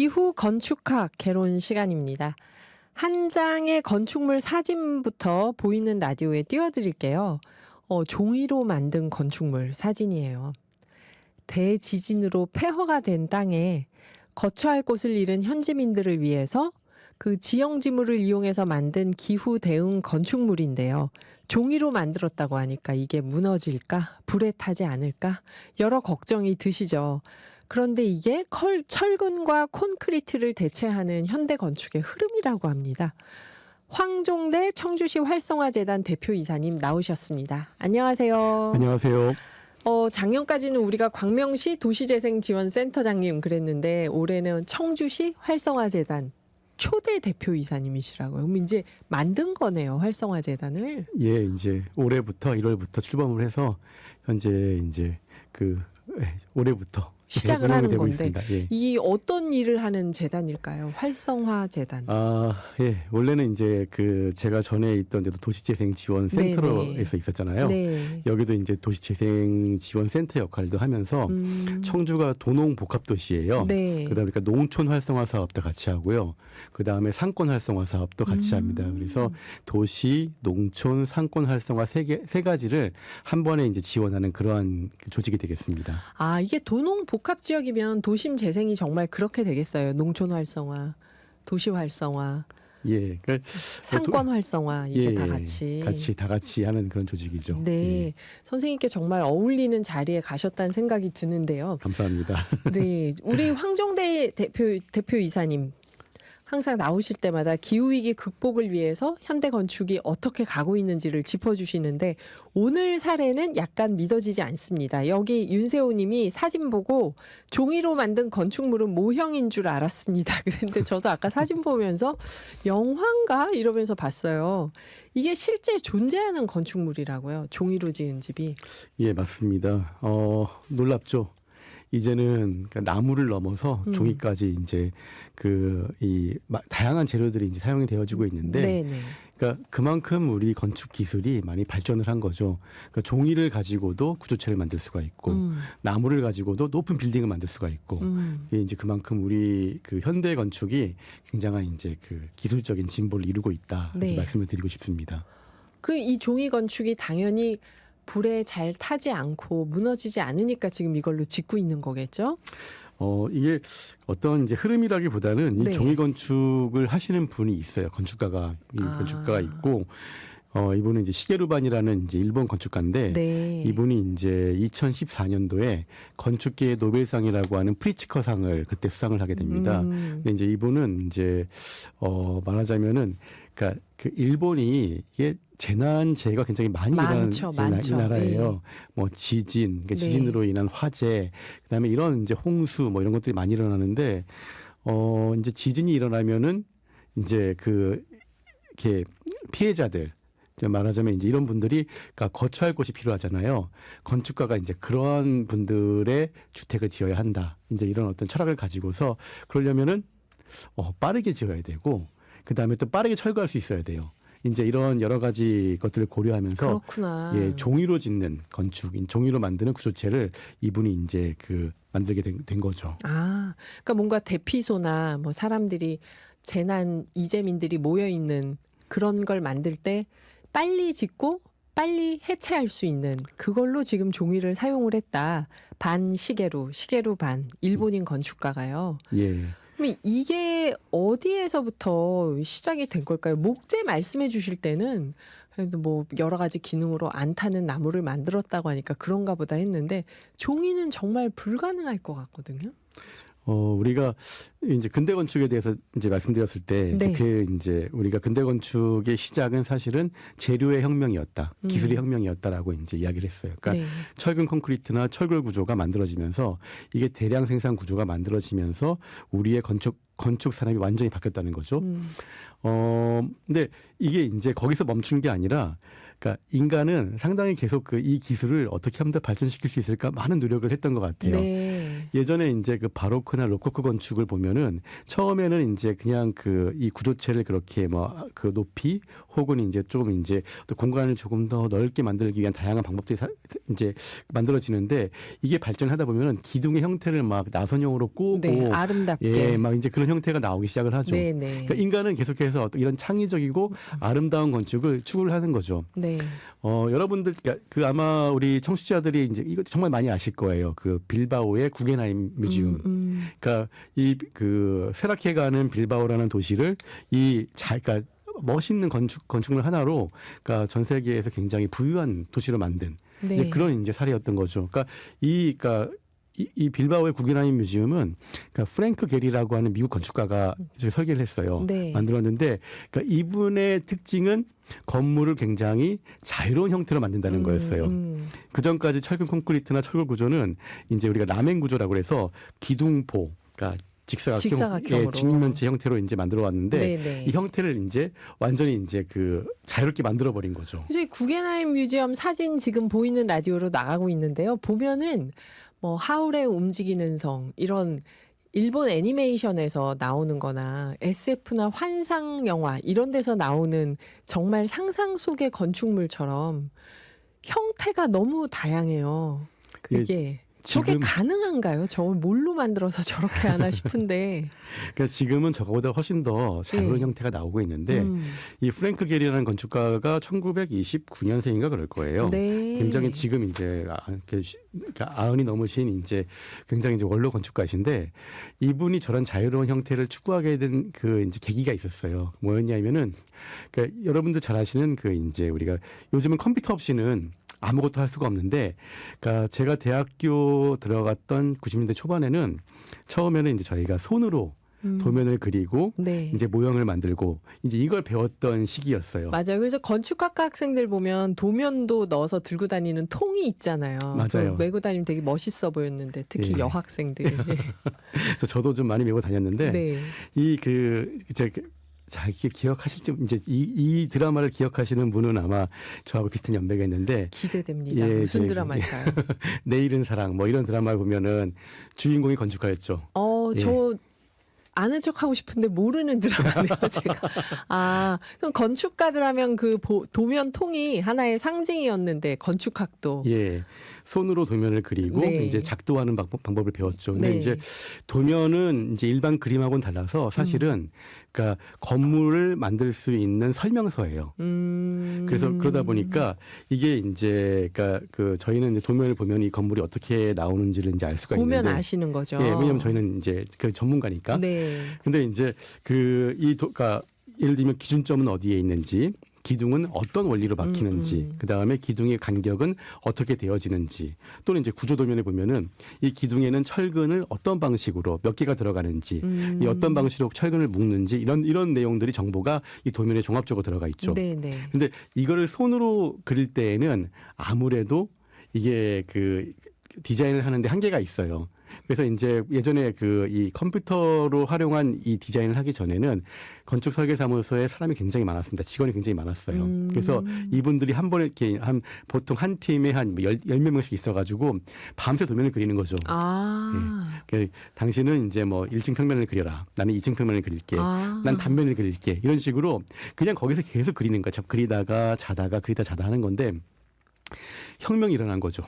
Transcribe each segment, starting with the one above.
기후 건축학 개론 시간입니다. 한 장의 건축물 사진부터 보이는 라디오에 띄워드릴게요. 종이로 만든 건축물 사진이에요. 대지진으로 폐허가 된 땅에 거처할 곳을 잃은 현지민들을 위해서 그 지형지물을 이용해서 만든 기후 대응 건축물인데요. 종이로 만들었다고 하니까 이게 무너질까? 불에 타지 않을까? 여러 걱정이 드시죠. 그런데 이게 철근과 콘크리트를 대체하는 현대 건축의 흐름이라고 합니다. 황종대 청주시 활성화재단 대표이사님 나오셨습니다. 안녕하세요. 안녕하세요. 작년까지는 우리가 광명시 도시재생지원센터장님 그랬는데 올해는 청주시 활성화재단 초대 대표이사님이시라고요. 그럼 이제 만든 거네요, 활성화재단을. 예, 이제 올해부터 1월부터 출범을 해서 현재 이제 올해부터 시작을 하는 건데 예. 이 어떤 일을 하는 재단일까요? 활성화재단. 예. 원래는 이제 제가 전에 있던 데도 도시재생지원센터에서 있었잖아요. 네. 여기도 이제 도시재생지원센터 역할도 하면서 청주가 도농복합도시예요. 네. 그러다 보니까 농촌 활성화 사업도 같이 하고요. 그다음에 상권 활성화 사업도 같이 합니다. 그래서 도시, 농촌, 상권 활성화 세 가지를 한 번에 이제 지원하는 그러한 조직이 되겠습니다. 이게 도농 복합 지역이면 도심 재생이 정말 그렇게 되겠어요. 농촌 활성화, 도시 활성화, 예, 상권 활성화 이게 다 다 같이 하는 그런 조직이죠. 네, 예. 선생님께 정말 어울리는 자리에 가셨다는 생각이 드는데요. 감사합니다. 네, 우리 황종대 대표이사님. 항상 나오실 때마다 기후위기 극복을 위해서 현대 건축이 어떻게 가고 있는지를 짚어주시는데 오늘 사례는 약간 믿어지지 않습니다. 여기 윤세호 님이 사진 보고 종이로 만든 건축물은 모형인 줄 알았습니다. 그런데 저도 아까 사진 보면서 영화인가 이러면서 봤어요. 이게 실제 존재하는 건축물이라고요. 종이로 지은 집이. 예, 맞습니다. 놀랍죠. 이제는 나무를 넘어서 종이까지 이제 다양한 재료들이 이제 사용이 되어지고 있는데, 네네. 그러니까 그만큼 우리 건축 기술이 많이 발전을 한 거죠. 그러니까 종이를 가지고도 구조체를 만들 수가 있고, 나무를 가지고도 높은 빌딩을 만들 수가 있고, 이게 이제 그만큼 우리 현대 건축이 굉장한 이제 기술적인 진보를 이루고 있다 이렇게 네. 말씀을 드리고 싶습니다. 이 종이 건축이 당연히 불에 잘 타지 않고 무너지지 않으니까 지금 이걸로 짓고 있는 거겠죠? 이게 어떤 이제 흐름이라기보다는 네. 이 종이 건축을 하시는 분이 있어요. 건축가가 있고, 이분은 이제 시게루반이라는 이제 일본 건축가인데, 네. 이분이 이제 2014년도에 건축계의 노벨상이라고 하는 프리츠커상을 그때 수상을 하게 됩니다. 근데 이제 이분은 이제 말하자면은 그러니까 일본이 이게 재난재해가 굉장히 많이 일어나는 이 나라예요. 네. 뭐 지진, 그러니까 네. 지진으로 인한 화재, 그다음에 이런 이제 홍수 뭐 이런 것들이 많이 일어나는데 이제 지진이 일어나면은 이제 이렇게 피해자들 말하자면 이제 이런 분들이 그러니까 거처할 곳이 필요하잖아요. 건축가가 이제 그런 분들의 주택을 지어야 한다. 이제 이런 어떤 철학을 가지고서 그러려면은 빠르게 지어야 되고 그다음에 또 빠르게 철거할 수 있어야 돼요. 이제 이런 여러 가지 것들을 고려하면서 그렇구나. 예, 종이로 짓는 건축, 종이로 만드는 구조체를 이분이 이제 만들게 된 거죠. 그러니까 뭔가 대피소나 뭐 사람들이 재난 이재민들이 모여 있는 그런 걸 만들 때 빨리 짓고 빨리 해체할 수 있는 그걸로 지금 종이를 사용을 했다. 시게루 반 일본인 건축가가요. 예. 그럼 이게 어디에서부터 시작이 된 걸까요? 목재 말씀해 주실 때는 그래도 뭐 여러 가지 기능으로 안 타는 나무를 만들었다고 하니까 그런가 보다 했는데 종이는 정말 불가능할 것 같거든요. 우리가 이제 근대 건축에 대해서 이제 말씀드렸을 때 네. 이제 우리가 근대 건축의 시작은 사실은 재료의 혁명이었다, 기술의 혁명이었다라고 이제 이야기를 했어요. 그러니까 네. 철근 콘크리트나 철골 구조가 만들어지면서 이게 대량 생산 구조가 만들어지면서 우리의 건축 산업이 완전히 바뀌었다는 거죠. 근데 이게 이제 거기서 멈춘 게 아니라 그러니까 인간은 상당히 계속 그 이 기술을 어떻게 하면 더 발전시킬 수 있을까 많은 노력을 했던 것 같아요. 네. 예전에 이제 그 바로크나 로코코 건축을 보면은 처음에는 이제 그냥 그 이 구조체를 그렇게 뭐 그 높이 혹은 이제 조금 이제 또 공간을 조금 더 넓게 만들기 위한 다양한 방법들이 이제 만들어지는데 이게 발전하다 보면은 기둥의 형태를 막 나선형으로 꼬고 네, 아름답게. 예, 막 이제 그런 형태가 나오기 시작을 하죠. 네, 네. 그러니까 인간은 계속해서 어떤 이런 창의적이고 아름다운 건축을 추구를 하는 거죠. 네. 여러분들 그러니까 그 아마 우리 청취자들이 이제 이거 정말 많이 아실 거예요. 그 빌바오의 구겐하임 뮤지엄. 그러니까 이 그 세라케가는 빌바오라는 도시를 그러니까 멋있는 건축물 하나로 그러니까 전 세계에서 굉장히 부유한 도시로 만든 네. 이제 그런 이제 사례였던 거죠. 그러니까 이 빌바오의 구겐하임 뮤지엄은 그러니까 프랭크 게리라고 하는 미국 건축가가 이제 설계를 했어요. 네. 만들었는데 그러니까 이분의 특징은 건물을 굉장히 자유로운 형태로 만든다는 거였어요. 그 전까지 철근 콘크리트나 철골 구조는 이제 우리가 라멘 구조라고 해서 기둥포, 그러니까 직사각형으로 직면체 형태로 이제 만들어 왔는데 네네. 이 형태를 이제 완전히 이제 그 자유롭게 만들어 버린 거죠. 이제 구겐하임 뮤지엄 사진 지금 보이는 라디오로 나가고 있는데요. 보면은 뭐 하울의 움직이는 성 이런 일본 애니메이션에서 나오는 거나 SF나 환상 영화 이런 데서 나오는 정말 상상 속의 건축물처럼 형태가 너무 다양해요. 그게 저게 지금 가능한가요? 저걸 뭘로 만들어서 저렇게 하나 싶은데. 그러니까 지금은 저거보다 훨씬 더 자유로운 네. 형태가 나오고 있는데 이 프랭크 게리라는 건축가가 1929년생인가 그럴 거예요. 네. 굉장히 지금 이제 그러니까 90이 넘으신 이제 굉장히 이제 원로 건축가이신데 이분이 저런 자유로운 형태를 추구하게 된 그 이제 계기가 있었어요. 뭐였냐면은 그러니까 여러분들 잘 아시는 그 이제 우리가 요즘은 컴퓨터 없이는 아무것도 할 수가 없는데, 그러니까 제가 대학교 들어갔던 90년대 초반에는 처음에는 이제 저희가 손으로 도면을 그리고 네. 이제 모형을 만들고 이제 이걸 배웠던 시기였어요. 맞아요. 그래서 건축학과 학생들 보면 도면도 넣어서 들고 다니는 통이 있잖아요. 맞아요. 그거 메고 다니면 되게 멋있어 보였는데 특히 예. 여학생들. 그래서 저도 좀 많이 메고 다녔는데 네. 잘 기억하실지 이제 이 드라마를 기억하시는 분은 아마 저하고 비슷한 연배가 있는데 기대됩니다. 예, 무슨 예, 드라마일까요? 내일은 사랑 뭐 이런 드라마를 보면은 주인공이 건축가였죠. 저 아는 척 하고 싶은데 모르는 드라마네요, 제가. 그럼 건축가들 하면 그 도면 통이 하나의 상징이었는데 건축학도. 예. 손으로 도면을 그리고 네. 이제 작도하는 방법을 배웠죠. 근데 네. 이제 도면은 이제 일반 그림하고는 달라서 사실은 그러니까 건물을 만들 수 있는 설명서예요. 그래서 그러다 보니까 이게 이제 그러니까 그 저희는 이제 도면을 보면 이 건물이 어떻게 나오는지를 이제 알 수가 보면 있는데 아시는 거죠. 예, 왜냐하면 저희는 이제 그 전문가니까. 네. 근데 이제 그러니까 예를 들면 기준점은 어디에 있는지, 기둥은 어떤 원리로 막히는지, 그 다음에 기둥의 간격은 어떻게 되어지는지, 또는 이제 구조도면에 보면은 이 기둥에는 철근을 어떤 방식으로 몇 개가 들어가는지, 이 어떤 방식으로 철근을 묶는지 이런 내용들이 정보가 이 도면에 종합적으로 들어가 있죠. 네네. 근데 이거를 손으로 그릴 때에는 아무래도 이게 그 디자인을 하는데 한계가 있어요. 그래서 이제 예전에 그 이 컴퓨터로 활용한 이 디자인을 하기 전에는 건축 설계 사무소에 사람이 굉장히 많았습니다. 직원이 굉장히 많았어요. 그래서 이분들이 한 번에 이렇게 보통 한 팀에 한 10몇 명씩 있어가지고 밤새 도면을 그리는 거죠. 당신은 이제 뭐 1층 평면을 그려라. 나는 2층 평면을 그릴게. 난 단면을 그릴게. 이런 식으로 그냥 거기서 계속 그리는 거죠. 그리다가 자다가 하는 건데 혁명이 일어난 거죠.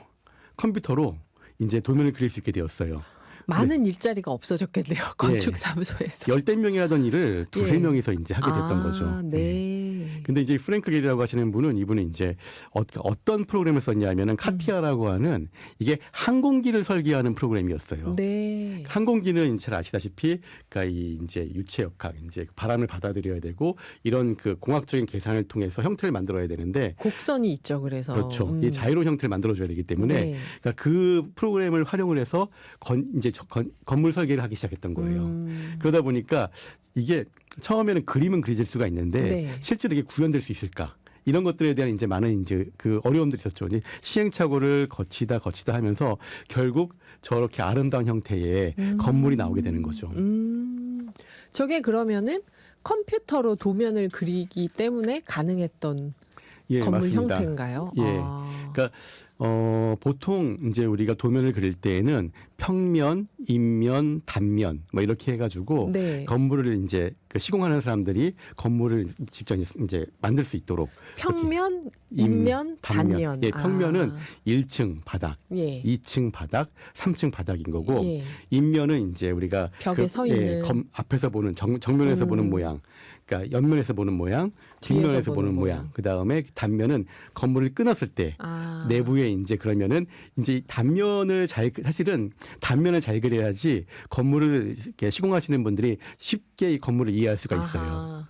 컴퓨터로 이제 도면을 그릴 수 있게 되었어요. 많은 일자리가 없어졌겠네요. 건축사무소에서. 열댓 명이 하던 일을 두세 예. 명이서 이제 하게 됐던 거죠. 네. 근데 이제 프랭크 게리라고 하시는 분은 이분은 이제 어떤 프로그램을 썼냐면은 카티아라고 하는 이게 항공기를 설계하는 프로그램이었어요. 네. 항공기는 잘 아시다시피 그러니까 이 이제 유체 역학, 이제 바람을 받아들여야 되고 이런 그 공학적인 계산을 통해서 형태를 만들어야 되는데 곡선이 있죠. 그래서. 그렇죠. 이 자유로운 형태를 만들어줘야 되기 때문에 네. 그러니까 그 프로그램을 활용을 해서 건물 설계를 하기 시작했던 거예요. 그러다 보니까 이게 처음에는 그림은 그려질 수가 있는데 네. 실제로 이게 구현될 수 있을까? 이런 것들에 대한 이제 많은 이제 그 어려움들이 있었죠. 이제 시행착오를 거치다 하면서 결국 저렇게 아름다운 형태의 건물이 나오게 되는 거죠. 저게 그러면은 컴퓨터로 도면을 그리기 때문에 가능했던 예, 건물 맞습니다. 형태인가요? 예. 아. 그러니까 보통 이제 우리가 도면을 그릴 때에는 평면, 인면, 단면 뭐 이렇게 해가지고 네. 건물을 이제 그 시공하는 사람들이 건물을 직접 이제 만들 수 있도록 평면, 임, 인면, 단면. 예, 평면은 아. 1층 바닥, 예. 2층 바닥, 3층 바닥인 거고 예. 인면은 이제 우리가 벽에 서 있는. 앞에서 보는 정면에서 보는 모양, 그러니까 옆면에서 보는 모양, 뒷면에서 뒤에서 보는 보는 모양. 그 다음에 단면은 건물을 끊었을 때 아. 내부에 이제 그러면은 이제 단면을 사실은 단면을 잘 그려야지 건물을 이렇게 시공하시는 분들이 쉽게 이 건물을 이해할 수가 있어요. 아하.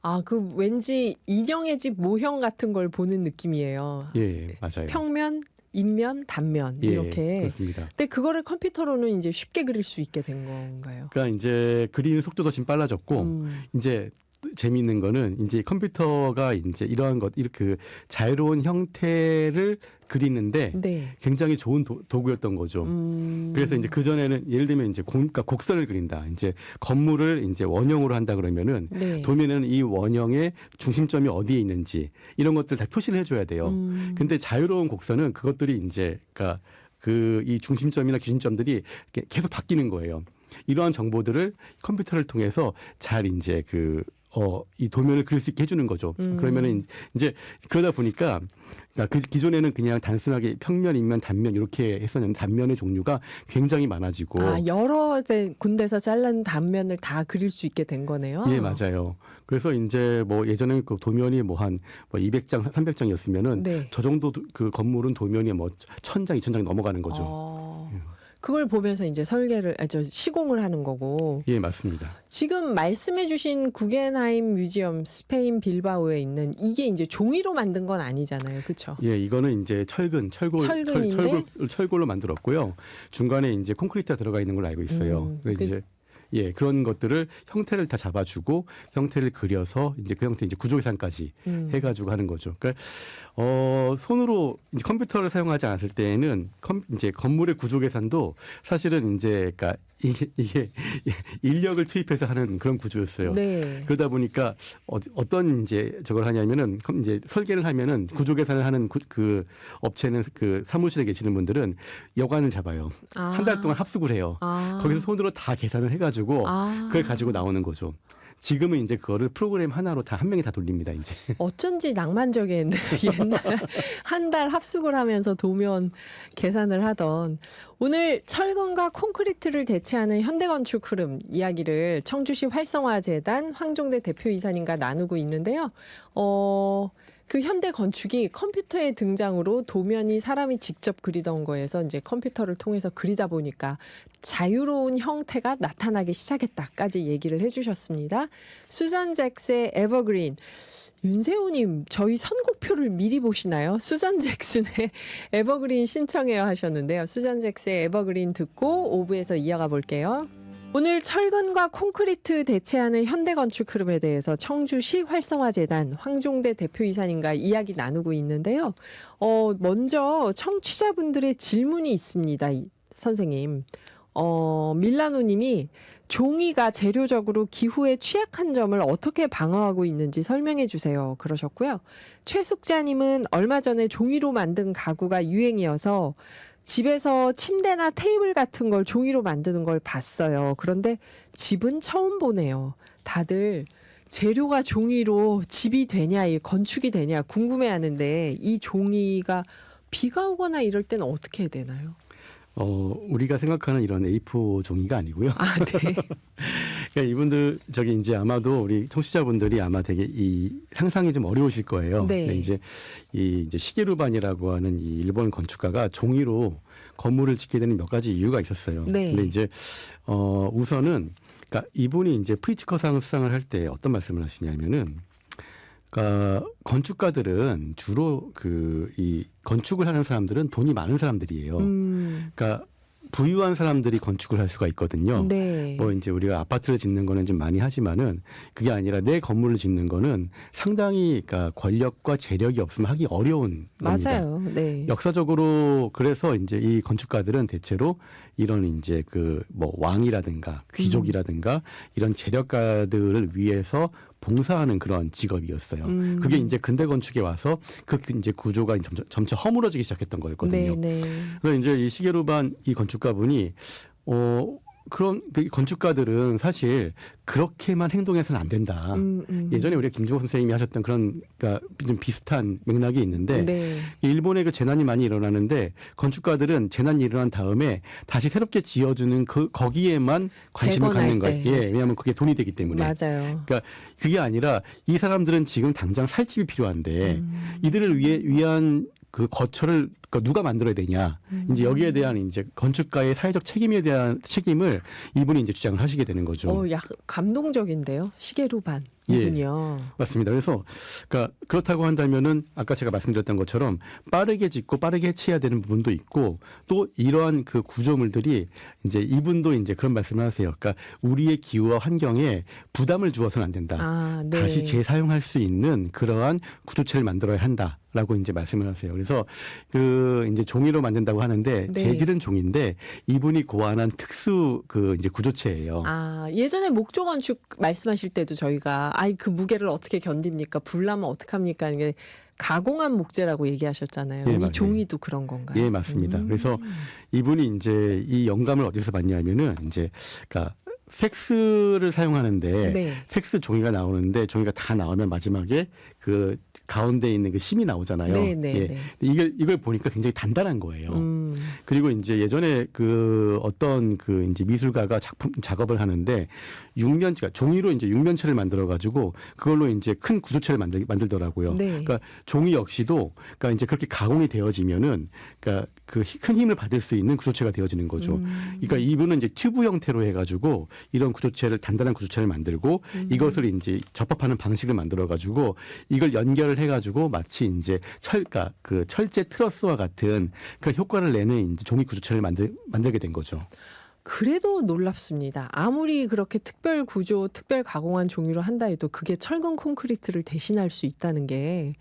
아, 그 왠지 인형의 집 모형 같은 걸 보는 느낌이에요. 예, 맞아요. 평면, 인면, 단면 예, 이렇게. 그렇습니다. 근데 그거를 컴퓨터로는 이제 쉽게 그릴 수 있게 된 건가요? 그러니까 이제 그리는 속도도 지금 빨라졌고 이제 재미있는 거는 이제 컴퓨터가 이제 이러한 것 이렇게 그 자유로운 형태를 그리는데 네. 굉장히 좋은 도구였던 거죠. 그래서 이제 그 전에는 예를 들면 이제 그러니까 곡선을 그린다. 이제 건물을 이제 원형으로 한다 그러면은 네. 도면에는 이 원형의 중심점이 어디에 있는지 이런 것들 다 표시를 해줘야 돼요. 근데 자유로운 곡선은 그것들이 이제 그러니까 그 이 중심점이나 기준점들이 계속 바뀌는 거예요. 이러한 정보들을 컴퓨터를 통해서 잘 이제 이 도면을 그릴 수 있게 해주는 거죠. 그러면은 이제 그러다 보니까 그러니까 그 기존에는 그냥 단순하게 평면, 인면, 단면 이렇게 했었는데 단면의 종류가 굉장히 많아지고. 아, 여러 군데서 잘른 단면을 다 그릴 수 있게 된 거네요. 예, 맞아요. 그래서 이제 뭐 예전에 그 도면이 뭐 한 200장, 300장이었으면은 네. 저 정도 그 건물은 도면이 뭐 1000장, 2000장 넘어가는 거죠. 그걸 보면서 이제 시공을 하는 거고. 예, 맞습니다. 지금 말씀해주신 구겐하임 뮤지엄 스페인 빌바오에 있는 이게 이제 종이로 만든 건 아니잖아요, 그렇죠? 예, 이거는 이제 철근인데? 철골로 만들었고요. 중간에 이제 콘크리트가 들어가 있는 걸로 알고 있어요. 그래서 이제 예, 그런 것들을 형태를 다 잡아주고 형태를 그려서 이제 그 형태 이제 구조계산까지 해가지고 하는 거죠. 그러니까 손으로 이제 컴퓨터를 사용하지 않았을 때에는 이제 건물의 구조계산도 사실은 이제 그러니까 이게 인력을 투입해서 하는 그런 구조였어요. 네. 그러다 보니까 어떤 이제 저걸 하냐면은 이제 설계를 하면은 구조계산을 하는 그 업체는 그 사무실에 계시는 분들은 여관을 잡아요. 한 달 동안 합숙을 해요. 거기서 손으로 다 계산을 해가지고 그걸 가지고 나오는 거죠. 지금은 이제 그거를 프로그램 하나로 다 한 명이 다 돌립니다, 이제. 어쩐지 낭만적인 옛날 한 달 합숙을 하면서 도면 계산을 하던 오늘 철근과 콘크리트를 대체하는 현대건축 흐름 이야기를 청주시 활성화재단 황종대 대표이사님과 나누고 있는데요. 그 현대 건축이 컴퓨터의 등장으로 도면이 사람이 직접 그리던 거에서 이제 컴퓨터를 통해서 그리다 보니까 자유로운 형태가 나타나기 시작했다까지 얘기를 해주셨습니다. 수잔 잭스의 에버그린. 윤세호님, 저희 선곡표를 미리 보시나요? 수잔 잭슨의 에버그린 신청해요 하셨는데요. 수잔 잭스의 에버그린 듣고 5부에서 이어가 볼게요. 오늘 철근과 콘크리트 대체하는 현대건축 흐름에 대해서 청주시 활성화재단 황종대 대표이사님과 이야기 나누고 있는데요. 먼저 청취자분들의 질문이 있습니다. 선생님. 밀라노님이 종이가 재료적으로 기후에 취약한 점을 어떻게 방어하고 있는지 설명해 주세요. 그러셨고요. 최숙자님은 얼마 전에 종이로 만든 가구가 유행이어서 집에서 침대나 테이블 같은 걸 종이로 만드는 걸 봤어요. 그런데 집은 처음 보네요. 다들 재료가 종이로 집이 되냐, 건축이 되냐 궁금해하는데 이 종이가 비가 오거나 이럴 때는 어떻게 해야 되나요? 우리가 생각하는 이런 A4 종이가 아니고요. 아, 네. 그러니까 이분들 이제 아마도 우리 청취자분들이 아마 되게 이 상상이 좀 어려우실 거예요. 네. 이제 이제 시게루반이라고 하는 이 일본 건축가가 종이로 건물을 짓게 되는 몇 가지 이유가 있었어요. 네. 근데 이제 우선은 그러니까 이분이 이제 프리츠커상 수상을 할 때 어떤 말씀을 하시냐면은 그러니까 건축가들은 주로 이 건축을 하는 사람들은 돈이 많은 사람들이에요. 그러니까 부유한 사람들이 건축을 할 수가 있거든요. 네. 뭐 이제 우리가 아파트를 짓는 거는 좀 많이 하지만은 그게 아니라 내 건물을 짓는 거는 상당히 그러니까 권력과 재력이 없으면 하기 어려운 겁니다. 맞아요. 네. 역사적으로 그래서 이제 이 건축가들은 대체로 이런 이제 그 뭐 왕이라든가 귀족이라든가 이런 재력가들을 위해서 봉사하는 그런 직업이었어요. 그게 이제 근대 건축에 와서 그 이제 구조가 점차 허물어지기 시작했던 거였거든요. 네. 그래서 이제 이 시게루반 이 건축가분이 그런 그 건축가들은 사실 그렇게만 행동해서는 안 된다. 예전에 우리가 김주호 선생님이 하셨던 그런 그러니까 좀 비슷한 맥락이 있는데 네. 일본에 그 재난이 많이 일어나는데 건축가들은 재난이 일어난 다음에 다시 새롭게 지어주는 거기에만 관심을 재건할 갖는 거예요. 때. 예, 왜냐하면 그게 돈이 되기 때문에. 맞아요. 그러니까 그게 아니라 이 사람들은 지금 당장 살 집이 필요한데 이들을 위한 그 거처를 그러니까 누가 만들어야 되냐. 이제 여기에 대한 이제 건축가의 사회적 책임에 대한 책임을 이분이 이제 주장을 하시게 되는 거죠. 약 감동적인데요. 시게루반 이군요. 맞습니다. 그래서 그러니까 그렇다고 한다면은 아까 제가 말씀드렸던 것처럼 빠르게 짓고 빠르게 해체해야 되는 부분도 있고 또 이러한 그 구조물들이 이제 이분도 이제 그런 말씀을 하세요. 그러니까 우리의 기후와 환경에 부담을 주어서는 안 된다. 네. 다시 재사용할 수 있는 그러한 구조체를 만들어야 한다라고 이제 말씀을 하세요. 그래서 그 이제 종이로 만든다고 하는데 네. 재질은 종인데 이분이 고안한 특수 그 이제 구조체예요. 예전에 목조 건축 말씀하실 때도 저희가 그 무게를 어떻게 견딥니까? 불나면 어떡합니까? 이게 가공한 목재라고 얘기하셨잖아요. 예, 이 맞아요. 종이도 그런 건가요? 예, 맞습니다. 그래서 이분이 이제 이 영감을 어디서 받냐면은 이제 그러니까 팩스를 사용하는데 네. 팩스 종이가 나오는데 종이가 다 나오면 마지막에 그 가운데 있는 그 심이 나오잖아요. 네. 예. 이걸 보니까 굉장히 단단한 거예요. 그리고 이제 예전에 그 어떤 그 이제 미술가가 작업을 하는데 육면체 종이로 이제 육면체를 만들어 가지고 그걸로 이제 큰 구조체를 만들더라고요. 네. 그러니까 종이 역시도 그러니까 이제 그렇게 가공이 되어지면은 그러니까 그 큰 힘을 받을 수 있는 구조체가 되어지는 거죠. 그러니까 이분은 이제 튜브 형태로 해가지고 이런 구조체를 단단한 구조체를 만들고 이것을 이제 접합하는 방식을 만들어 가지고 이걸 연결을 해가지고 마치 이제 그러니까 그 철제 트러스와 같은 그 효과를 내는 이제 종이 구조체를 만들게 된 거죠. 그래도 놀랍습니다. 아무리 그렇게 특별 구조, 특별 가공한 종이로 한다 해도 그게 철근 콘크리트를 대신할 수 있다는 게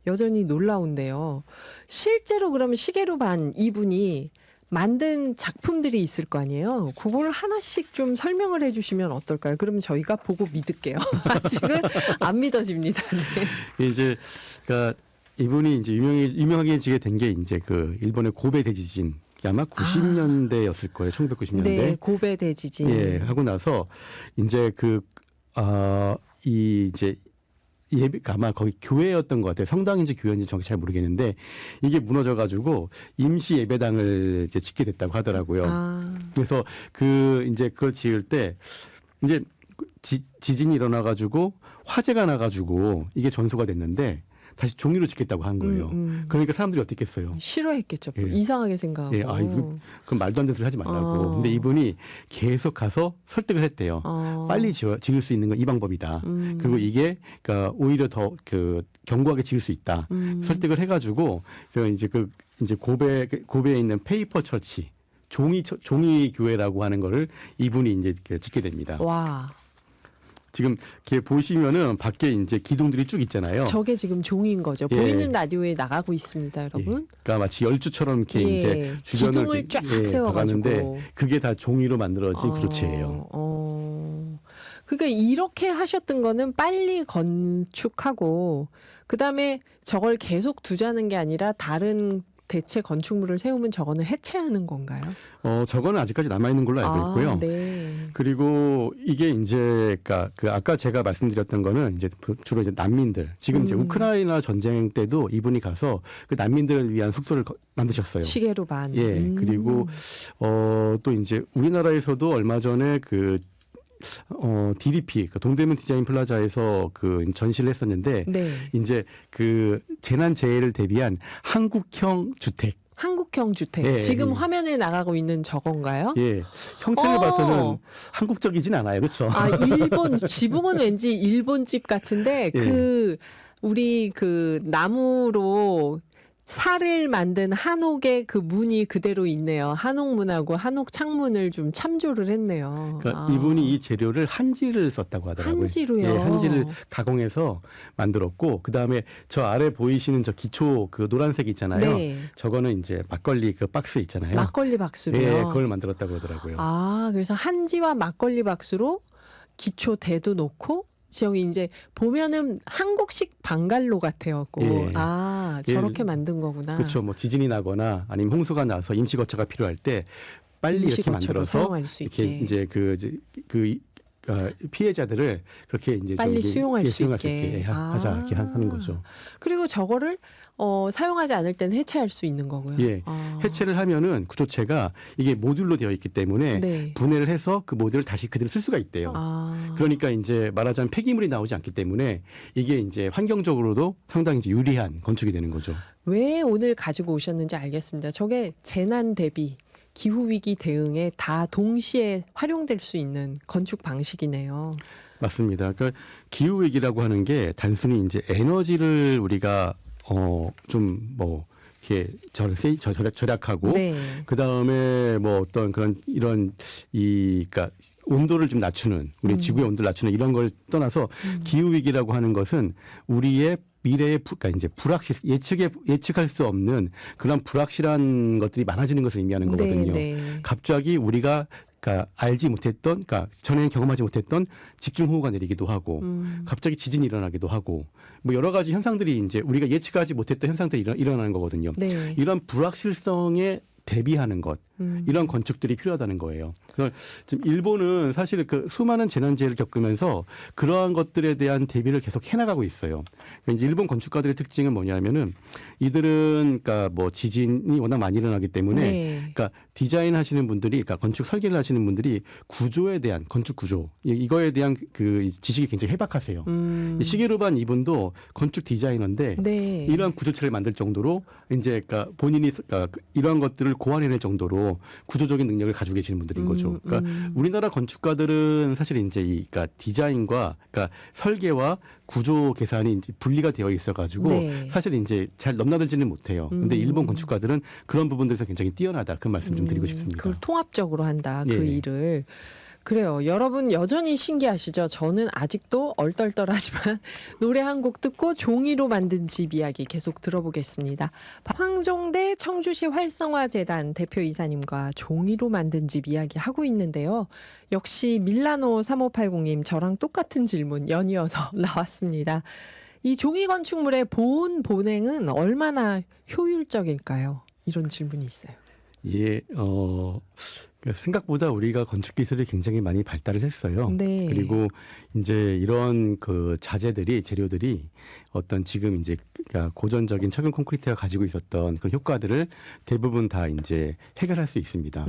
여전히 놀라운데요. 실제로 그러면 시게루반 이분이 만든 작품들이 있을 거 아니에요. 그걸 하나씩 좀 설명을 해주시면 어떨까요? 그러면 저희가 보고 믿을게요. 아직은 안 믿어집니다. 네. 이제 그러니까 이분이 이제 유명하게 지게 된 게 이제 그 일본의 고베 대지진 아마 90년대였을 거예요. 1990년대. 네, 고베 대지진. 예, 하고 나서 이제 이 이제 아마 거기 교회였던 것 같아요. 성당인지 교회인지 정확히 잘 모르겠는데 이게 무너져가지고 임시 예배당을 이제 짓게 됐다고 하더라고요. 그래서 이제 그걸 지을 때 이제 지진이 일어나가지고 화재가 나가지고 이게 전소가 됐는데 다시 종이로 짓겠다고 한 거예요. 그러니까 사람들이 어떻게 했어요? 싫어했겠죠. 예. 이상하게 생각하고. 예, 그건 말도 안 되는 소리 하지 말라고. 근데 이분이 계속 가서 설득을 했대요. 빨리 지을 수 있는 건 이 방법이다. 그리고 이게 그러니까 오히려 더 그 견고하게 지을 수 있다. 설득을 해가지고 이제 고베에 있는 페이퍼 처치 종이 교회라고 하는 거를 이분이 이제 짓게 됩니다. 와. 지금 이렇게 보시면은 밖에 이제 기둥들이 쭉 있잖아요. 저게 지금 종인 거죠. 예. 보이는 라디오에 나가고 있습니다, 여러분. 예. 그러니까 마치 열주처럼 이렇게 예. 이제 주변을 기둥을 쫙 세워가지고. 박았는데 그게 다 종이로 만들어진 구조체예요. 그러니까 이렇게 하셨던 거는 빨리 건축하고 그다음에 저걸 계속 두자는 게 아니라 다른 대체 건축물을 세우면 저거는 해체하는 건가요? 저거는 아직까지 남아 있는 걸로 알고 있고요. 네. 그리고 이게 이제 그러니까 아까 제가 말씀드렸던 거는 이제 주로 이제 난민들 지금 이제 우크라이나 전쟁 때도 이분이 가서 그 난민들을 위한 숙소를 만드셨어요. 시게루반. 예. 그리고 또 이제 우리나라에서도 얼마 전에 DDP 동대문 디자인 플라자에서 전시를 했었는데 네. 이제 재난 재해를 대비한 한국형 주택. 한국형 주택. 예, 지금 예. 화면에 나가고 있는 저건가요? 예. 형태를 봐서는 한국적이진 않아요. 그렇죠? 일본 지붕은 왠지 일본 집 같은데 예. 우리 나무로 살을 만든 한옥의 그 문이 그대로 있네요. 한옥문하고 한옥 창문을 좀 참조를 했네요. 그러니까 이분이 이 재료를 한지를 썼다고 하더라고요. 한지로요? 예, 한지를 가공해서 만들었고 그다음에 저 아래 보이시는 저 기초 노란색 있잖아요. 네. 저거는 이제 막걸리 박스 있잖아요. 막걸리 박스로요. 예, 그걸 만들었다고 그러더라고요. 그래서 한지와 막걸리 박스로 기초 대도 놓고 지역이 이제 보면은 한국식 방갈로 같아갖고 예. 저렇게 만든 거구나. 그렇죠. 뭐 지진이 나거나 아니면 홍수가 나서 임시 거처가 필요할 때 빨리 임시 이렇게 거처로 만들어서 사용할 수 이렇게 있게. 이제 피해자들을 그렇게 이제 빨리 좀 수용할 수 수용할 있게. 하자 이렇게 하는 거죠. 그리고 저거를 사용하지 않을 때는 해체할 수 있는 거고요. 예. 해체를 하면은 구조체가 이게 모듈로 되어 있기 때문에 네. 분해를 해서 그 모듈을 다시 그대로 쓸 수가 있대요. 그러니까 이제 말하자면 폐기물이 나오지 않기 때문에 이게 이제 환경적으로도 상당히 이제 유리한 건축이 되는 거죠. 왜 오늘 가지고 오셨는지 알겠습니다. 저게 재난 대비, 기후 위기 대응에 다 동시에 활용될 수 있는 건축 방식이네요. 맞습니다. 그러니까 기후 위기라고 하는 게 단순히 이제 에너지를 우리가 좀 뭐 이렇게 절약하고 네. 그 다음에 뭐 어떤 그런 이런 그러니까 온도를 좀 낮추는 우리 지구의 온도를 낮추는 이런 걸 떠나서 기후 위기라고 하는 것은 우리의 미래의 그러니까 이제 예측할 수 없는 그런 불확실한 것들이 많아지는 것을 의미하는 거거든요. 네. 갑자기 우리가 그러니까 알지 못했던, 그러니까 전에는 경험하지 못했던 집중호우가 내리기도 하고, 갑자기 지진이 일어나기도 하고, 뭐 여러 가지 현상들이 이제 우리가 예측하지 못했던 현상들이 일어나는 거거든요. 네. 이런 불확실성에 대비하는 것, 이런 건축들이 필요하다는 거예요. 그래서 지금 일본은 사실 그 수많은 재난재해를 겪으면서 그러한 것들에 대한 대비를 계속 해나가고 있어요. 그러니까 이제 일본 건축가들의 특징은 뭐냐면은 이들은 그러니까 뭐 지진이 워낙 많이 일어나기 때문에 네. 그러니까 디자인하시는 분들이, 그러니까 건축 설계를 하시는 분들이 구조에 대한 건축 구조 이거에 대한 그 지식이 굉장히 해박하세요. 시게루반 이분도 건축 디자이너인데 네. 이러한 구조체를 만들 정도로 이제 그러니까 본인이 이러한 것들을 고안해낼 정도로 구조적인 능력을 가지고 계시는 분들인 거죠. 그러니까 우리나라 건축가들은 사실 이제 그러니까 디자인과 그러니까 설계와 구조 계산이 이제 분리가 되어 있어가지고 네. 사실 이제 잘 넘나들지는 못해요. 근데 일본 건축가들은 그런 부분들에서 굉장히 뛰어나다, 그런 말씀 좀 드리고 싶습니다. 그걸 통합적으로 한다. 그 예. 일을. 그래요. 여러분 여전히 신기하시죠? 저는 아직도 얼떨떨하지만 노래 한 곡 듣고 종이로 만든 집 이야기 계속 들어보겠습니다. 황종대 청주시 활성화재단 대표이사님과 종이로 만든 집 이야기 하고 있는데요. 역시 밀라노 3580님 저랑 똑같은 질문 연이어서 나왔습니다. 이 종이 건축물의 보온보냉은 얼마나 효율적일까요? 이런 질문이 있어요. 예, 생각보다 우리가 건축 기술이 굉장히 많이 발달을 했어요. 네. 그리고 이제 이런 그 자재들이, 재료들이 어떤 지금 이제 그러니까 고전적인 철근 콘크리트가 가지고 있었던 그런 효과들을 대부분 다 이제 해결할 수 있습니다.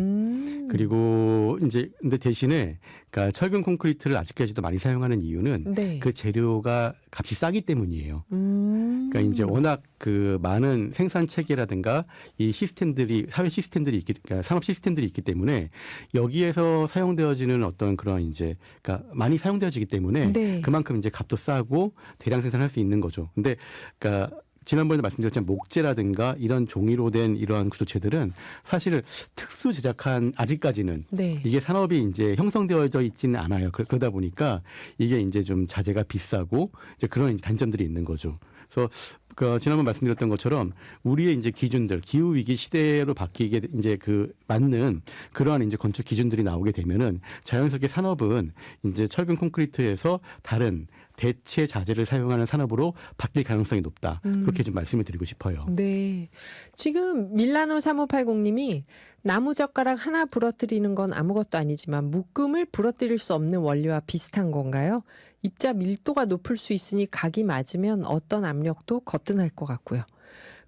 그리고 이제 근데 대신에 그러니까 철근 콘크리트를 아직까지도 많이 사용하는 이유는 네. 그 재료가 값이 싸기 때문이에요. 그러니까 이제 워낙 그 많은 생산 체계라든가 이 시스템들이, 사회 시스템들이 그러니까 산업 시스템들이 있기 때문에 여기에서 사용되어지는 어떤 그런 이제 그러니까 많이 사용되어지기 때문에 네. 그만큼 이제 값도 싸고 대량 생산할 수 있는 거죠. 근데 그러니까 지난번에 말씀드렸지만 목재라든가 이런 종이로 된 이러한 구조체들은 사실 특수 제작한, 아직까지는 네. 이게 산업이 이제 형성되어져 있지는 않아요. 그러다 보니까 이게 이제 좀 자재가 비싸고 이제 그런 이제 단점들이 있는 거죠. 그래서 그 지난번 말씀드렸던 것처럼 우리의 이제 기준들, 기후 위기 시대로 바뀌게 이제 그 맞는 그러한 이제 건축 기준들이 나오게 되면은 자연스럽게 산업은 이제 철근 콘크리트에서 다른 대체 자재를 사용하는 산업으로 바뀔 가능성이 높다. 그렇게 좀 말씀을 드리고 싶어요. 네. 지금 밀라노 3580님이 나무젓가락 하나 부러뜨리는 건 아무것도 아니지만 묶음을 부러뜨릴 수 없는 원리와 비슷한 건가요? 입자 밀도가 높을 수 있으니 각이 맞으면 어떤 압력도 거뜬할 것 같고요.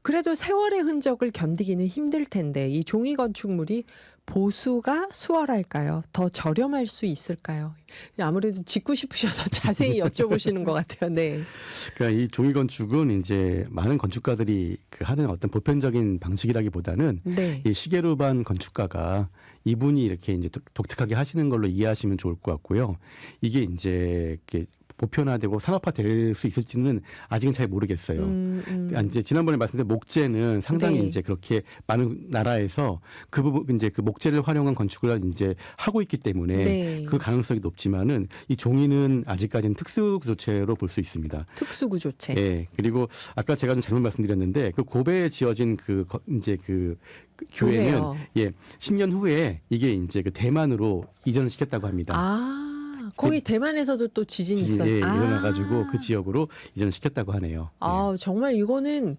그래도 세월의 흔적을 견디기는 힘들 텐데 이 종이 건축물이 보수가 수월할까요? 더 저렴할 수 있을까요? 아무래도 짓고 싶으셔서 자세히 여쭤보시는 것 같아요. 네. 그러니까 이 종이 건축은 이제 많은 건축가들이 그 하는 어떤 보편적인 방식이라기보다는 네. 이 시게루반 건축가가 이분이 이렇게 이제 독특하게 하시는 걸로 이해하시면 좋을 것 같고요. 이게 이제 이렇게 보편화되고 산업화될 수 있을지는 아직은 잘 모르겠어요. 이제 지난번에 말씀드린 목재는 상당히 네. 이제 그렇게 많은 나라에서 그 부분 이제 그 목재를 활용한 건축을 이제 하고 있기 때문에 네. 그 가능성이 높지만은 이 종이는 아직까지는 특수 구조체로 볼 수 있습니다. 특수구조체. 예. 그리고 아까 제가 좀 잘못 말씀드렸는데 그 고베에 지어진 이제 그 교회는 교회요. 예, 10년 후에 이게 이제 그 대만으로 이전을 시켰다고 합니다. 아. 거기 대만에서도 또 지진이 있어요. 일어나가지고 그 지역으로 이전시켰다고 하네요. 아, 정말 이거는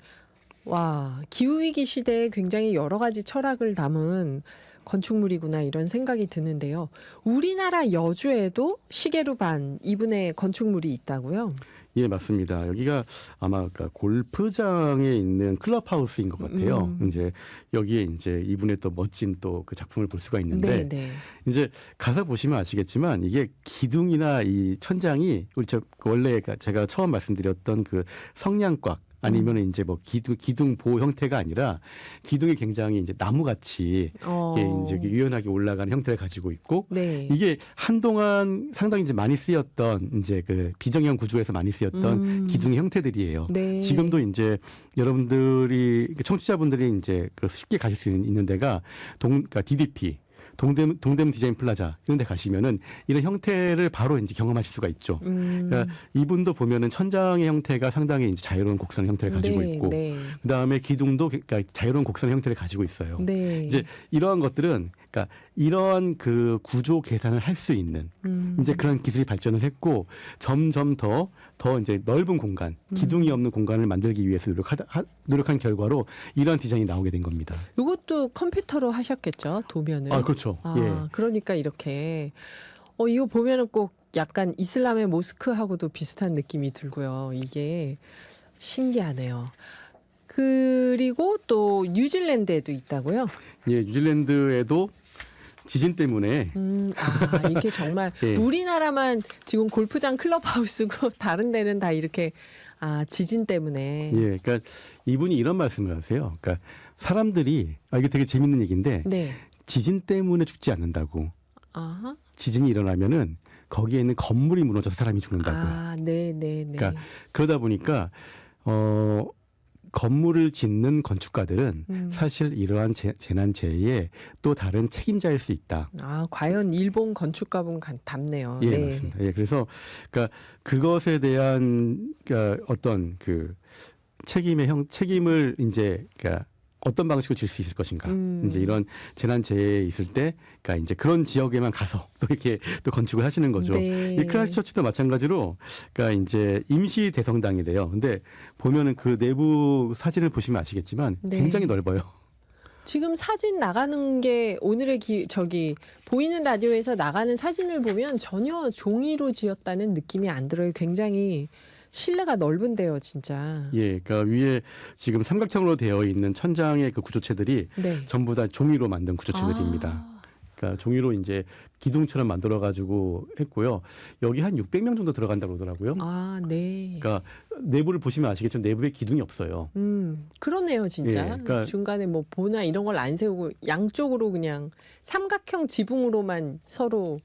와, 기후위기 시대에 굉장히 여러 가지 철학을 담은 건축물이구나 이런 생각이 드는데요. 우리나라 여주에도 시계루반 이분의 건축물이 있다고요? 예, 맞습니다. 여기가 아마 그러니까 골프장에 있는 클럽하우스인 것 같아요. 이제 여기에 이제 이분의 또 멋진 또 그 작품을 볼 수가 있는데 네. 이제 가서 보시면 아시겠지만 이게 기둥이나 이 천장이 우리 원래 제가 처음 말씀드렸던 그 성냥곽 아니면 이제 뭐 기둥 보호 형태가 아니라 기둥이 굉장히 이제 나무같이 이게 이제 유연하게 올라가는 형태를 가지고 있고 네. 이게 한동안 상당히 이제 많이 쓰였던 이제 그 비정형 구조에서 많이 쓰였던 기둥의 형태들이에요. 네. 지금도 이제 여러분들이 청취자분들이 이제 그 쉽게 가실 수 있는 데가 그러니까 DDP 동대문 디자인 플라자 이런 데 가시면은 이런 형태를 바로 이제 경험하실 수가 있죠. 그러니까 이분도 보면은 천장의 형태가 상당히 이제 자유로운 곡선 형태를 가지고 있고 그다음에 기둥도 그러니까 자유로운 곡선 형태를 가지고 있어요. 이제 이러한 것들은 그러니까 이러한 그 구조 계산을 할 수 있는 이제 그런 기술이 발전을 했고 점점 더 이제 넓은 공간, 기둥이 없는 공간을 만들기 위해서 노력한 결과로 이러한 디자인이 나오게 된 겁니다. 이것도 컴퓨터로 하셨겠죠, 도면을. 아, 그렇죠. 예. 그러니까 이렇게 이거 보면은 꼭 약간 이슬람의 모스크하고도 비슷한 느낌이 들고요. 이게 신기하네요. 그리고 또 뉴질랜드에도 있다고요? 예, 뉴질랜드에도 지진 때문에 이게 정말 예. 우리나라만 지금 골프장 클럽하우스고 다른 데는 다 이렇게 지진 때문에. 예, 그러니까 이분이 이런 말씀을 하세요. 그러니까 사람들이 이게 되게 재밌는 얘기인데 네. 지진 때문에 죽지 않는다고. 아하. 지진이 일어나면은 거기에 있는 건물이 무너져서 사람이 죽는다고. 네. 그러니까 그러다 보니까 건물을 짓는 건축가들은 사실 이러한 재난 재해에 또 다른 책임자일 수 있다. 과연 일본 건축가분 답네요. 예, 네. 맞습니다. 예, 그래서 그러니까 그것에 대한 그러니까 어떤 그 책임을 이제 그러니까 어떤 방식으로 질 수 있을 것인가. 이제 이런 재난 재해에 있을 때, 그러니까 이제 그런 지역에만 가서 또 이렇게 또 건축을 하시는 거죠. 네. 이 크라이스트처치도 마찬가지로, 그러니까 이제 임시 대성당이래요. 근데 보면은 그 내부 사진을 보시면 아시겠지만 굉장히 넓어요. 지금 사진 나가는 게 오늘의 보이는 라디오에서 나가는 사진을 보면 전혀 종이로 지었다는 느낌이 안 들어요. 굉장히 실내가 넓은데요, 진짜. 예, 그러니까 위에 지금 삼각형으로 되어 있는 천장의 그 구조체들이 전부 다 종이로 만든 구조체들입니다. 그러니까 종이로 이제 기둥처럼 만들어 가지고 했고요. 여기 한 600명 정도 들어간다고 그러더라고요. 네. 그러니까 내부를 보시면 아시겠지만 내부에 기둥이 없어요. 그러네요, 진짜. 예, 그러니까 중간에 뭐 보나 이런 걸 안 세우고 양쪽으로 그냥 삼각형 지붕으로만 서로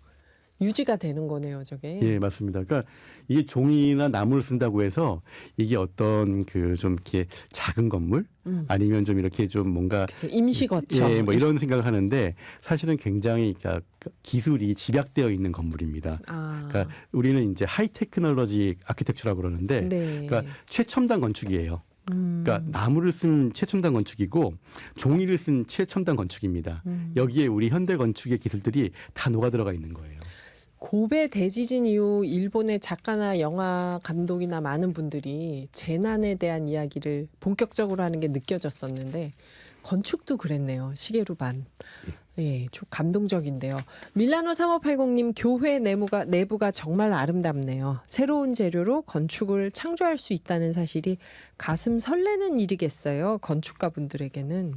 유지가 되는 거네요, 저게. 예, 맞습니다. 그러니까 이게 종이나 나무를 쓴다고 해서 이게 어떤 그 좀 이렇게 작은 건물 아니면 좀 이렇게 좀 뭔가 그래서 임시 거처. 뭐 이런 생각을 하는데 사실은 굉장히 그러니까 기술이 집약되어 있는 건물입니다. 그러니까 우리는 이제 하이 테크놀로지 아키텍처라고 그러는데 그러니까 최첨단 건축이에요. 그러니까 나무를 쓴 최첨단 건축이고 종이를 쓴 최첨단 건축입니다. 여기에 우리 현대 건축의 기술들이 다 녹아 들어가 있는 거예요. 고베 대지진 이후 일본의 작가나 영화 감독이나 많은 분들이 재난에 대한 이야기를 본격적으로 하는 게 느껴졌었는데 건축도 그랬네요. 시계루반. 예, 좀 감동적인데요. 밀라노 3580님 교회 내부가 정말 아름답네요. 새로운 재료로 건축을 창조할 수 있다는 사실이 가슴 설레는 일이겠어요. 건축가 분들에게는.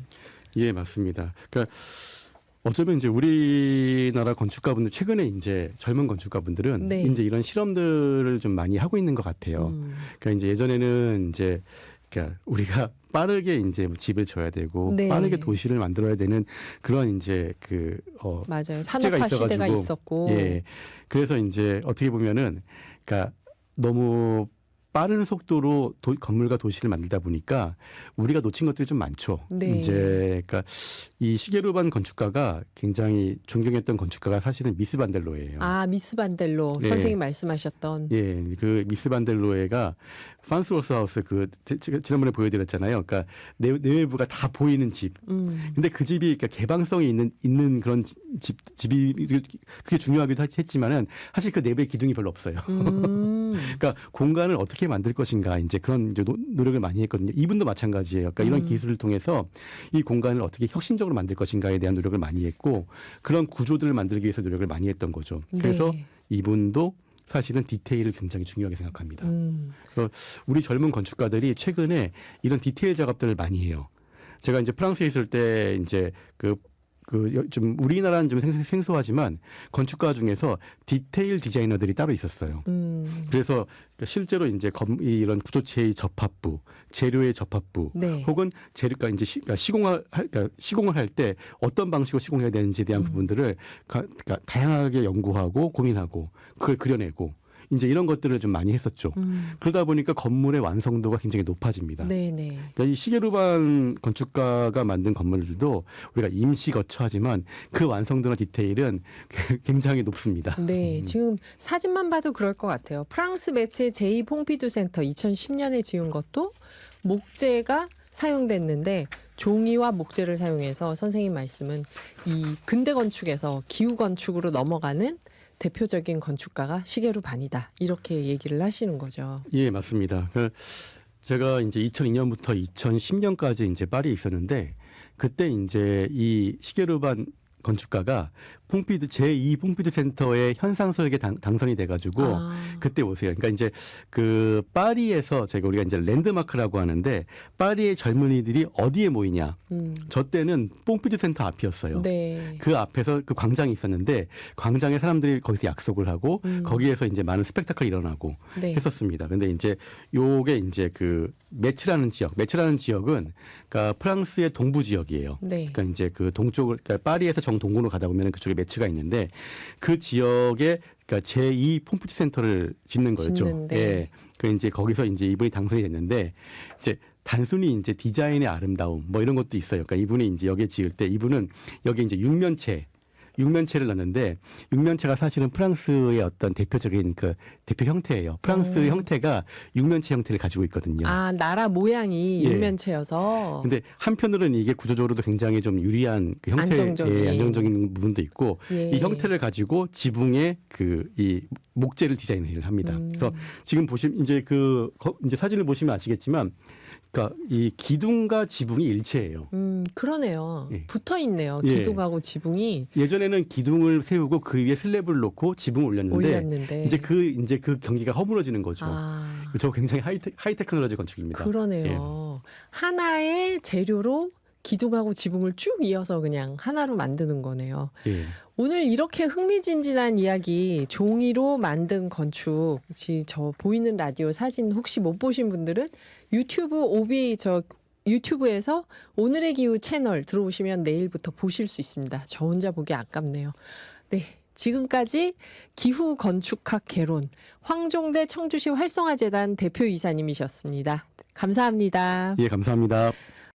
예, 맞습니다. 그러니까 어쩌면 이제 우리나라 건축가분들 최근에 이제 젊은 건축가분들은 이제 이런 실험들을 좀 많이 하고 있는 것 같아요. 그러니까 이제 예전에는 이제 그러니까 우리가 빠르게 이제 집을 져야 되고 빠르게 도시를 만들어야 되는 그런 이제 맞아요. 산업화 시대가 있었고. 예. 그래서 이제 어떻게 보면은 그러니까 너무 빠른 속도로 건물과 도시를 만들다 보니까 우리가 놓친 것들이 좀 많죠. 네. 이제 그러니까 이 시게르반 건축가가 굉장히 존경했던 건축가가 사실은 미스 반델로예요. 아, 미스 반델로 네. 선생님 말씀하셨던. 예, 그 미스 반델로에가 프란스 로스 하우스 지난번에 보여드렸잖아요. 그러니까 내외부가 다 보이는 집. 근데 그 집이 그러니까 개방성이 있는 그런 집이 그게 중요하기도 했지만은 사실 그 내부에 기둥이 별로 없어요. 그러니까 공간을 어떻게 만들 것인가 이제 그런 이제 노력을 많이 했거든요. 이분도 마찬가지예요. 그러니까 이런 기술을 통해서 이 공간을 어떻게 혁신적으로 만들 것인가에 대한 노력을 많이 했고 그런 구조들을 만들기 위해서 노력을 많이 했던 거죠. 그래서 네. 이분도 사실은 디테일을 굉장히 중요하게 생각합니다. 그래서 우리 젊은 건축가들이 최근에 이런 디테일 작업들을 많이 해요. 제가 이제 프랑스에 있을 때 이제 좀 우리나라는 좀 생소하지만 건축가 중에서 디테일 디자이너들이 따로 있었어요. 그래서 실제로 이제 이런 구조체의 접합부, 재료의 접합부, 네. 혹은 재료가 이제 시공을 할 때 어떤 방식으로 시공해야 되는지에 대한 부분들을 그러니까 다양하게 연구하고 고민하고 그걸 그려내고. 이제 이런 것들을 좀 많이 했었죠. 그러다 보니까 건물의 완성도가 굉장히 높아집니다. 네네. 그러니까 이 시게르반 건축가가 만든 건물들도 우리가 임시 거처하지만 그 완성도나 디테일은 굉장히 높습니다. 네, 지금 사진만 봐도 그럴 것 같아요. 프랑스 매체 제2 퐁피두 센터 2010년에 지은 것도 목재가 사용됐는데 종이와 목재를 사용해서 선생님 말씀은 이 근대 건축에서 기후 건축으로 넘어가는 대표적인 건축가가 시게르반이다. 이렇게 얘기를 하시는 거죠. 예, 맞습니다. 제가 이제 2002년부터 2010년까지 이제 파리에 있었는데 그때 이제 이 시게르반 건축가가 제2 퐁피두 센터의 현상 설계 당선이 돼가지고 그때 오세요. 그러니까 이제 그 파리에서 우리가 이제 랜드마크라고 하는데 파리의 젊은이들이 어디에 모이냐. 저 때는 퐁피두 센터 앞이었어요. 네. 그 앞에서 그 광장이 있었는데 광장에 사람들이 거기서 약속을 하고 거기에서 이제 많은 스펙타클이 일어나고 네. 했었습니다. 근데 이제 요게 이제 그 메츠라는 지역은 그러니까 프랑스의 동부 지역이에요. 네. 그러니까 이제 그 동쪽을 그러니까 파리에서 정동으로 가다 보면 그쪽에 메츠가 있는데 그 지역에 그러니까 제2 퐁피두 센터를 짓는 거였죠. 짓는데. 예. 그 이제 거기서 이제 이분이 당선이 됐는데 이제 단순히 이제 디자인의 아름다움 뭐 이런 것도 있어요. 그러니까 이분이 이제 여기에 지을 때 이분은 여기 이제 육면체를 넣는데 육면체가 사실은 프랑스의 어떤 대표적인 그 대표 형태예요. 프랑스 형태가 육면체 형태를 가지고 있거든요. 아, 나라 모양이 예. 육면체여서. 근데 한편으로는 이게 구조적으로도 굉장히 좀 유리한 그 안정적인 부분도 있고 예. 이 형태를 가지고 지붕에 이 목재를 디자인을 합니다. 그래서 지금 이제 이제 사진을 보시면 아시겠지만 그러니까 이 기둥과 지붕이 일체예요. 그러네요. 예. 붙어 있네요. 예. 기둥하고 지붕이. 예전에는 기둥을 세우고 그 위에 슬랩을 놓고 지붕을 올렸는데 이제 그 경기가 허물어지는 거죠. 아, 저 굉장히 하이테크놀로지 건축입니다. 그러네요. 하나의 재료로 기둥하고 지붕을 쭉 이어서 그냥 하나로 만드는 거네요. 예. 오늘 이렇게 흥미진진한 이야기, 종이로 만든 건축, 저 보이는 라디오 사진 혹시 못 보신 분들은 유튜브에서 오늘의 기후 채널 들어오시면 내일부터 보실 수 있습니다. 저 혼자 보기 아깝네요. 네. 지금까지 기후 건축학 개론 황종대 청주시 활성화재단 대표이사님이셨습니다. 감사합니다. 예, 감사합니다.